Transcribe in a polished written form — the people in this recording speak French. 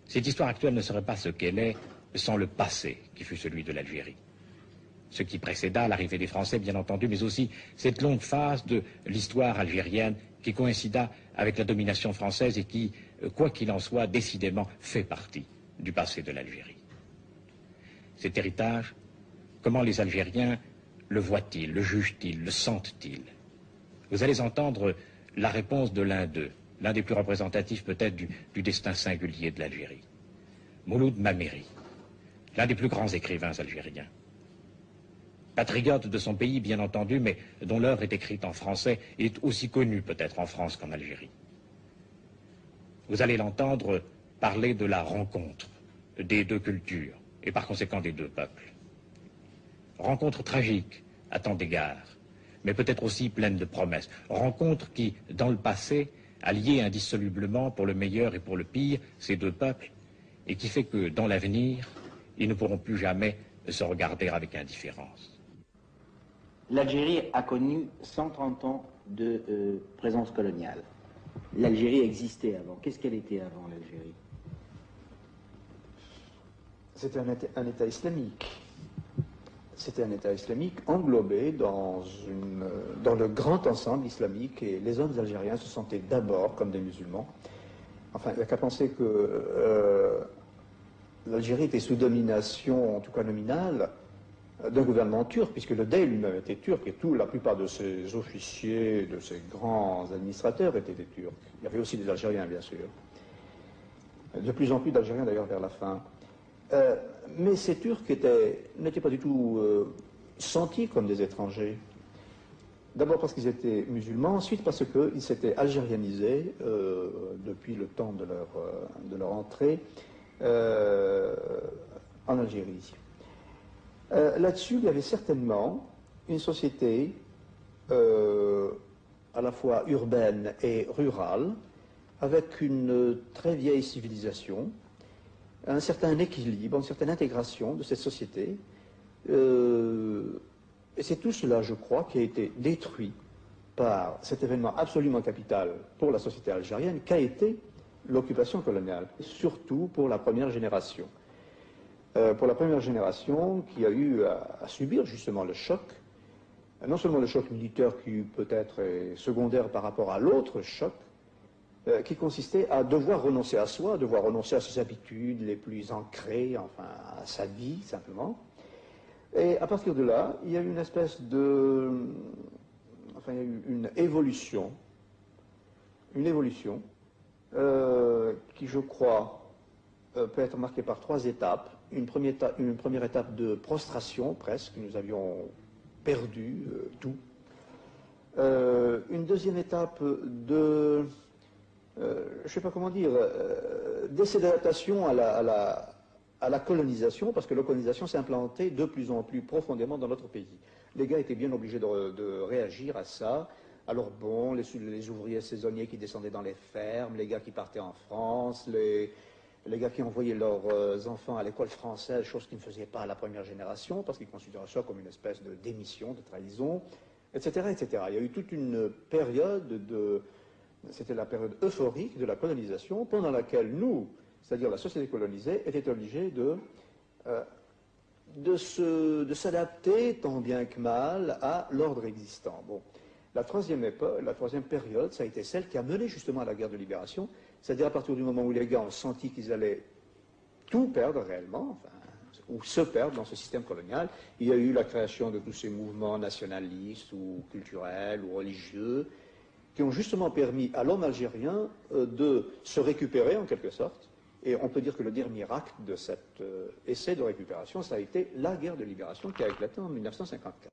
Cette histoire actuelle ne serait pas ce qu'elle est sans le passé qui fut celui de l'Algérie. Ce qui précéda l'arrivée des Français, bien entendu, mais aussi cette longue phase de l'histoire algérienne qui coïncida avec la domination française et qui, quoi qu'il en soit, décidément fait partie du passé de l'Algérie. Cet héritage, comment les Algériens le voient-ils, le jugent-ils, le sentent-ils? Vous allez entendre la réponse de l'un d'eux, l'un des plus représentatifs peut-être du destin singulier de l'Algérie. Mouloud Mammeri, l'un des plus grands écrivains algériens. Patriote de son pays, bien entendu, mais dont l'œuvre est écrite en français et est aussi connue peut-être en France qu'en Algérie. Vous allez l'entendre parler de la rencontre des deux cultures et par conséquent des deux peuples. Rencontre tragique à tant d'égards, mais peut-être aussi pleine de promesses. Rencontre qui, dans le passé, a lié indissolublement, pour le meilleur et pour le pire, ces deux peuples, et qui fait que, dans l'avenir, ils ne pourront plus jamais se regarder avec indifférence. L'Algérie a connu 130 ans de présence coloniale. L'Algérie existait avant. Qu'est-ce qu'elle était avant, l'Algérie? C'était un État islamique. C'était un État islamique englobé dans le grand ensemble islamique, et les hommes algériens se sentaient d'abord comme des musulmans. Enfin, il n'y a qu'à penser que l'Algérie était sous domination, en tout cas nominale, d'un gouvernement turc, puisque le Dey lui-même était turc, et la plupart de ses officiers, de ses grands administrateurs étaient des Turcs. Il y avait aussi des Algériens, bien sûr. De plus en plus d'Algériens, d'ailleurs, vers la fin. Mais ces Turcs n'étaient pas du tout sentis comme des étrangers. D'abord parce qu'ils étaient musulmans, ensuite parce qu'ils s'étaient algérianisés depuis le temps de leur entrée en Algérie. Là-dessus, il y avait certainement une société à la fois urbaine et rurale, avec une très vieille civilisation, un certain équilibre, une certaine intégration de cette société. Et c'est tout cela, je crois, qui a été détruit par cet événement absolument capital pour la société algérienne, qu'a été l'occupation coloniale, surtout pour la première génération. Pour la première génération qui a eu à subir justement le choc, non seulement le choc militaire qui peut-être est secondaire par rapport à l'autre choc, qui consistait à devoir renoncer à soi, à devoir renoncer à ses habitudes les plus ancrées, enfin à sa vie simplement. Et à partir de là, il y a eu une espèce de... Enfin, il y a eu une évolution qui, je crois, peut être marquée par 3 étapes. Une première étape de prostration, presque, nous avions perdu tout. Une deuxième étape de... je ne sais pas comment dire, désadaptation à la colonisation, parce que la colonisation s'est implantée de plus en plus profondément dans notre pays. Les gars étaient bien obligés de réagir à ça. Alors bon, les ouvriers saisonniers qui descendaient dans les fermes, les gars qui partaient en France, les gars qui envoyaient leurs enfants à l'école française, chose qu'ils ne faisaient pas à la première génération, parce qu'ils considéraient ça comme une espèce de démission, de trahison, etc., etc. Il y a eu toute une période c'était la période euphorique de la colonisation, pendant laquelle nous, c'est-à-dire la société colonisée, était obligée de s'adapter tant bien que mal à l'ordre existant. Bon. La troisième période, ça a été celle qui a mené justement à la guerre de libération, c'est-à-dire à partir du moment où les gars ont senti qu'ils allaient tout perdre réellement, enfin, ou se perdre dans ce système colonial, il y a eu la création de tous ces mouvements nationalistes ou culturels ou religieux, qui ont justement permis à l'homme algérien de se récupérer en quelque sorte. Et on peut dire que le dernier acte de cet essai de récupération, ça a été la guerre de libération qui a éclaté en 1954.